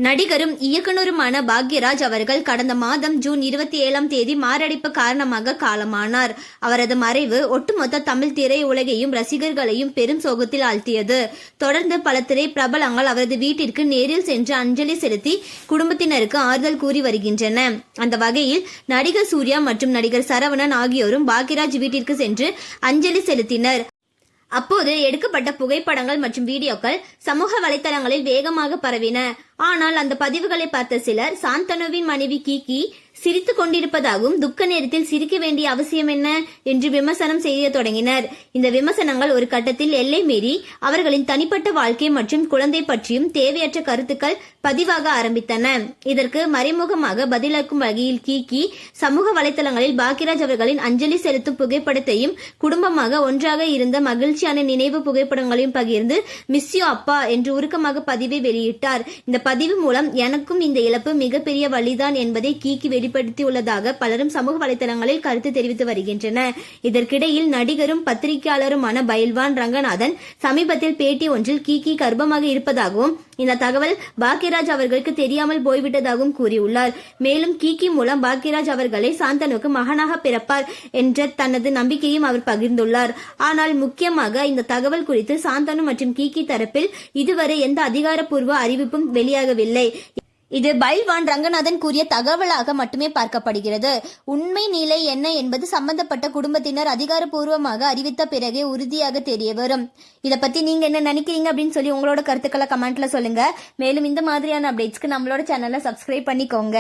நடிகரும் இயக்குனருமான பாக்யராஜ் அவர்கள் கடந்த மாதம் ஜூன் 27ஆம் தேதி மாரடைப்பு காரணமாக காலமானார். அவரது மறைவு ஒட்டுமொத்த தமிழ் திரை உலகையும் ரசிகர்களையும் பெரும் சோகத்தில் ஆழ்த்தியது. தொடர்ந்து பல திரை பிரபலங்கள் அவரது வீட்டிற்கு நேரில் சென்று அஞ்சலி செலுத்தி குடும்பத்தினருக்கு ஆறுதல் கூறி வருகின்றன. அந்த வகையில் நடிகர் சூர்யா மற்றும் நடிகர் சரவணன் ஆகியோரும் பாக்யராஜ் வீட்டிற்கு சென்று அஞ்சலி செலுத்தினர். அப்போது எடுக்கப்பட்ட புகைப்படங்கள் மற்றும் வீடியோக்கள் சமூக வலைதளங்களில் வேகமாக பரவின. ஆனால் அந்த பதிவுகளை பார்த்த சிலர் சாந்தனுவின் மனைவி கீகி சிரித்துக் கொண்டிருப்பதாகவும் துக்க நேரத்தில் சிரிக்க வேண்டிய அவசியம் என்ன என்று விமர்சனம் செய்ய தொடங்கினர். இந்த விமர்சனங்கள் ஒரு கட்டத்தில் எல்லை மீறி அவர்களின் தனிப்பட்ட வாழ்க்கை மற்றும் குழந்தை பற்றியும் தேவையற்ற கருத்துக்கள் பதிவாக ஆரம்பித்தன. இதற்கு மறைமுகமாக பதிலளிக்கும் வகையில் கீகி சமூக வலைதளங்களில் பாக்யராஜ் அவர்களின் அஞ்சலி செலுத்தும் புகைப்படத்தையும் குடும்பமாக ஒன்றாக இருந்த மகிழ்ச்சியான நினைவு புகைப்படங்களையும் பகிர்ந்து மிஸ் யூ அப்பா என்று உருக்கமாக பதிவை வெளியிட்டார். இந்த பதிவு மூலம் எனக்கும் இந்த இழப்பு மிகப்பெரிய வழிதான் என்பதை கீகி வெளிப்படுத்தியுள்ளதாக பலரும் சமூக வலைதளங்களில் கருத்து தெரிவித்து வருகின்றனர். இதற்கிடையில் நடிகரும் பத்திரிகையாளருமான பயில்வான் ரங்கநாதன் சமீபத்தில் பேட்டி ஒன்றில் கீகி கர்ப்பமாக இருப்பதாகவும் இந்த தகவல் பாக்யராஜ் அவர்களுக்கு தெரியாமல் போய்விட்டதாகவும் கூறியுள்ளார். மேலும் கீகி மூலம் பாக்யராஜ் அவர்களை சாந்தனுக்கு மகனாக பிறப்பார் என்ற தனது நம்பிக்கையும் அவர் பகிர்ந்துள்ளார். ஆனால் முக்கியமாக இந்த தகவல் குறித்து சாந்தனு மற்றும் கீகி தரப்பில் இதுவரை எந்த அதிகாரப்பூர்வ அறிவிப்பும் வெளியாகவில்லை. இது பயில்வான் ரங்கநாதன் கூறிய தகவலாக மட்டுமே பார்க்கப்படுகிறது. உண்மை நிலை என்ன என்பது சம்பந்தப்பட்ட குடும்பத்தினர் அதிகாரப்பூர்வமாக அறிவித்த பிறகே உறுதியாக தெரிய வரும். இதை பத்தி நீங்க என்ன நினைக்கிறீங்க அப்படின்னு சொல்லி உங்களோட கருத்துக்களை கமெண்ட்ல சொல்லுங்க. மேலும் இந்த மாதிரியான அப்டேட்ஸ்க்கு நம்மளோட சேனலை சப்ஸ்கிரைப் பண்ணிக்கோங்க.